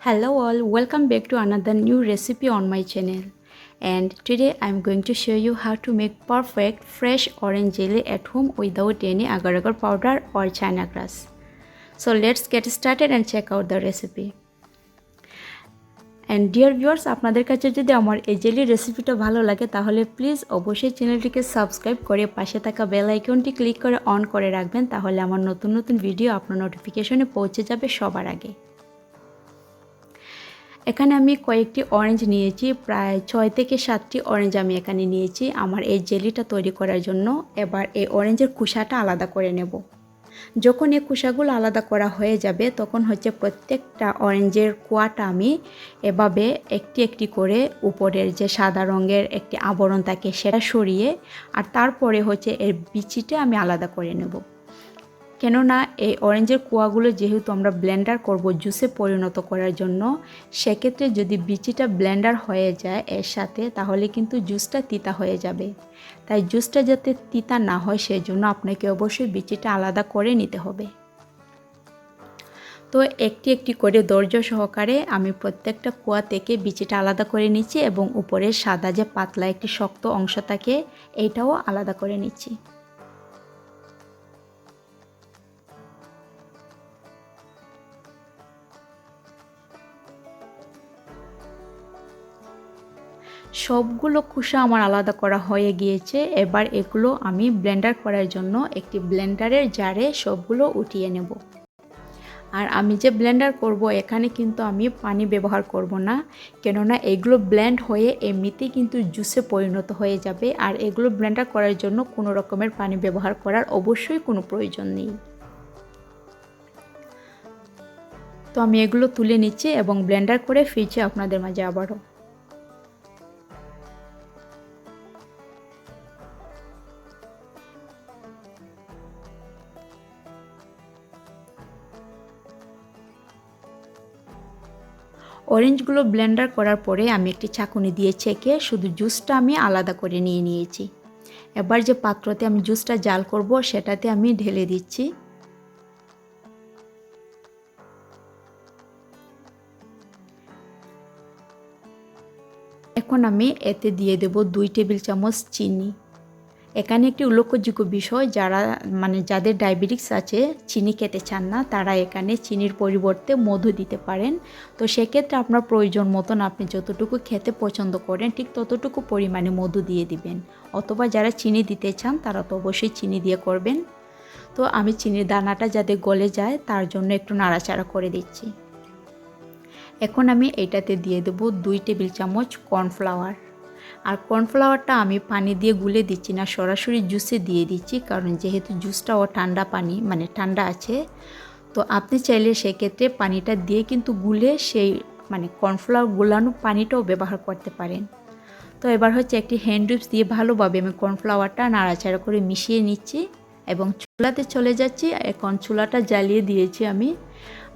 Hello all, welcome back to another new recipe on my channel. And today I'm going to show you how to make perfect fresh orange jelly at home without any agar-agar powder or china grass. So let's get started and check out the recipe. And dear viewers, আপনাদের কাছে যদি আমার এই jelly রেসিপিটা ভালো লাগে তাহলে please অবশ্যই চ্যানেলটিকে সাবস্ক্রাইব করে পাশে থাকা বেল আইকনটি ক্লিক করে অন করে রাখবেন, তাহলে আমার নতুন নতুন ভিডিও আপনার নোটিফিকেশনে পৌঁছে যাবে সবার আগে। এখানে আমি কয়েকটি অরেঞ্জ নিয়েছি, প্রায় 6 থেকে 7টি অরেঞ্জ আমি এখানে নিয়েছি আমার এই জেলিটা তৈরি করার জন্য। এবার এই অরেঞ্জের খোসাটা আলাদা করে নেব। যখন এই খোসাগুলো আলাদা করা হয়ে যাবে তখন প্রত্যেকটা অরেঞ্জের কোয়াটা আমি এভাবে একটি একটি করে উপরের যে সাদা রঙের একটি আবরণ থাকে সেটা সরিয়ে আর তারপরে এর বিচিটা আমি আলাদা করে নেব। কেননা এই অরেঞ্জের কোয়াগুলো যেহেতু আমরা ব্লেন্ডার করব জুসে পরিণত করার জন্য, সেক্ষেত্রে যদি বিচিটা ব্লেন্ডার হয়ে যায় এর সাথে তাহলে কিন্তু জুসটা তিতা হয়ে যাবে। তাই জুসটা যাতে তিতা না হয় সেজন্য আপনাকে অবশ্যই বিচিটা আলাদা করে নিতে হবে। তো একটি একটি করে ধৈর্য সহকারে আমি প্রত্যেকটা কোয়া থেকে বিচিটা আলাদা করে নিচ্ছি এবং উপরের সাদা যে পাতলা একটি শক্ত অংশ থাকে এইটাও আলাদা করে নিচ্ছি। সবগুলো খোসা আমার আলাদা করা হয়ে গিয়েছে। এবার এগুলো আমি ব্লেন্ডার করার জন্য একটি ব্লেন্ডারের জারে সবগুলো উঠিয়ে নেব। আর আমি যে ব্লেন্ডার করব এখানে কিন্তু আমি পানি ব্যবহার করব না, কেননা এগুলো ব্লেন্ড হয়ে এমনিতেই কিন্তু জুসে পরিণত হয়ে যাবে। আর এগুলো ব্লেন্ডার করার জন্য কোনো রকমের পানি ব্যবহার করার অবশ্যই কোনো প্রয়োজন নেই। তো আমি এগুলো তুলে নিচ্ছি এবং ব্লেন্ডার করে ফিরছি আপনাদের মাঝে আবারও। অরেঞ্জগুলো ব্লেন্ডার করার পরে আমি একটি চাকুনি দিয়ে ছেঁকে শুধু জুসটা আমি আলাদা করে নিয়েছি। এবার যে পাত্রতে আমি জুসটা জাল করব সেটাতে আমি ঢেলে দিচ্ছি। এখন আমি এতে দিয়ে দেব 2 টেবিল চামচ চিনি। এখানে একটি উল্লেখযোগ্য বিষয়, যাদের ডায়াবেটিস আছে, চিনি খেতে চান না, তারা এখানে চিনির পরিবর্তে মধু দিতে পারেন। তো সেক্ষেত্রে আপনার প্রয়োজন মতন আপনি যতটুকু খেতে পছন্দ করেন ঠিক ততটুকু পরিমাণে মধু দিয়ে দিবেন, অথবা যারা চিনি দিতে চান তারা তো অবশ্যই চিনি দিয়ে করবেন। তো আমি চিনির দানাটা যাতে গলে যায় তার জন্য একটু নাড়াচাড়া করে দিচ্ছি। এখন আমি এটাতে দিয়ে দেব 2 টেবিল চামচ কর্নফ্লাওয়ার। আর কর্নফ্লাওয়ারটা আমি পানি দিয়ে গুলে দিচ্ছি না, সরাসরি জুসে দিয়ে দিচ্ছি, কারণ যেহেতু জুসটাও ঠান্ডা পানি ঠান্ডা আছে। তো আপনি চাইলে সেক্ষেত্রে পানিটা দিয়ে কিন্তু গুলে সেই কর্নফ্লাওয়ার গুলানো পানিটাও ব্যবহার করতে পারেন। তো এবার একটি হ্যান্ড উইপস দিয়ে ভালোভাবে আমি কর্নফ্লাওয়ারটা নাড়াচাড়া করে মিশিয়ে নিচ্ছি এবং চুলাতে চলে যাচ্ছি। এখন চুলাটা জ্বালিয়ে দিয়েছি আমি।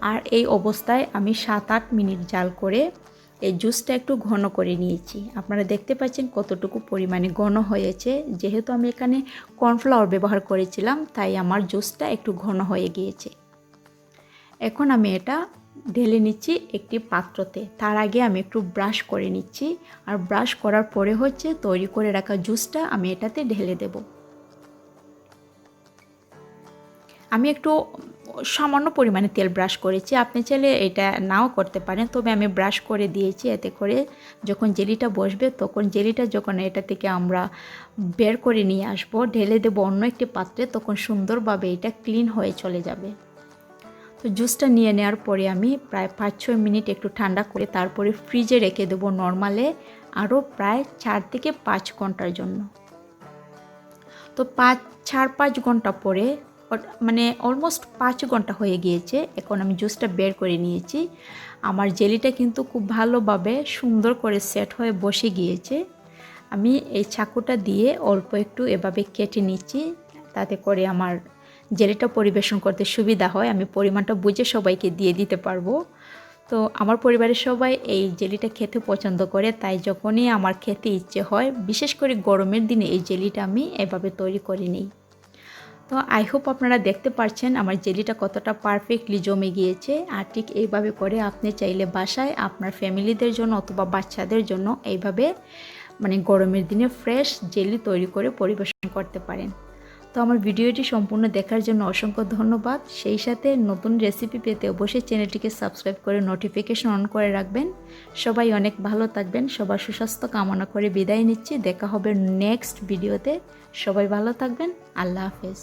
আর এই অবস্থায় আমি 7-8 মিনিট জাল করে এই জুসটা একটু ঘন করে নিয়েছি। আপনারা দেখতে পাচ্ছেন কতটুকু পরিমাণে ঘন হয়েছে। যেহেতু আমি এখানে কর্নফ্লাওয়ার ব্যবহার করেছিলাম তাই আমার জুসটা একটু ঘন হয়ে গিয়েছে। এখন আমি এটা ঢেলে নিচ্ছি একটি পাত্রতে। তার আগে আমি একটু ব্রাশ করে নিচ্ছি, আর ব্রাশ করার পরে তৈরি করে রাখা জুসটা আমি এটাতে ঢেলে দেব। আমি একটু সামান্য পরিমাণে তেল ব্রাশ করেছি, আপনি চাইলে এটা নাও করতে পারেন, তবে আমি ব্রাশ করে দিয়েছি। এতে করে যখন জেলিটা বসবে তখন জেলিটা যখন এটা থেকে আমরা বের করে নিয়ে আসবো, ঢেলে দেবো অন্য একটি পাত্রে, তখন সুন্দরভাবে এটা ক্লিন হয়ে চলে যাবে। তো জুসটা নিয়ে নেওয়ার পরে আমি প্রায় 5-6 মিনিট একটু ঠান্ডা করে তারপরে ফ্রিজে রেখে দেবো নর্মালে আরও প্রায় 4 থেকে 5 ঘন্টার জন্য। তো 4-5 ঘন্টা পরে অলমোস্ট 5 ঘন্টা হয়ে গিয়েছে। এখন আমি জুসটা বের করে নিয়েছি। আমার জেলিটা কিন্তু খুব ভালোভাবে সুন্দর করে সেট হয়ে বসে গিয়েছে। আমি এই চাকুটা দিয়ে অল্প একটু এভাবে কেটে নিচ্ছি, তাতে করে আমার জেলিটা পরিবেশন করতে সুবিধা হয়, আমি পরিমাণটা বুঝে সবাইকে দিয়ে দিতে পারবো। তো আমার পরিবারের সবাই এই জেলিটা খেতে পছন্দ করে, তাই যখনই আমার খেতে ইচ্ছে হয়, বিশেষ করে গরমের দিনে এই জেলিটা আমি এভাবে তৈরি করে নিই। তো আই হোপ আপনারা দেখতে পাচ্ছেন আমার জেলিটা কতটা পারফেক্টলি জমে গিয়েছে। আর ঠিক এইভাবে করে আপনি চাইলে বাসায় আপনার ফ্যামিলিদের জন্য অথবা বাচ্চাদের জন্য এইভাবে মানে গরমের দিনে ফ্রেশ জেলি তৈরি করে পরিবেশন করতে পারেন। তো আমার ভিডিওটি সম্পূর্ণ দেখার জন্য অসংখ্য ধন্যবাদ। সেই সাথে নতুন রেসিপি পেতে অবশ্যই চ্যানেলটিকে সাবস্ক্রাইব করে নোটিফিকেশন অন করে রাখবেন। সবাই অনেক ভালো থাকবেন। সবার সুস্বাস্থ্য কামনা করে বিদায় নিচ্ছি। দেখা হবে নেক্সট ভিডিওতে। সবাই ভালো থাকবেন। আল্লাহ হাফেজ।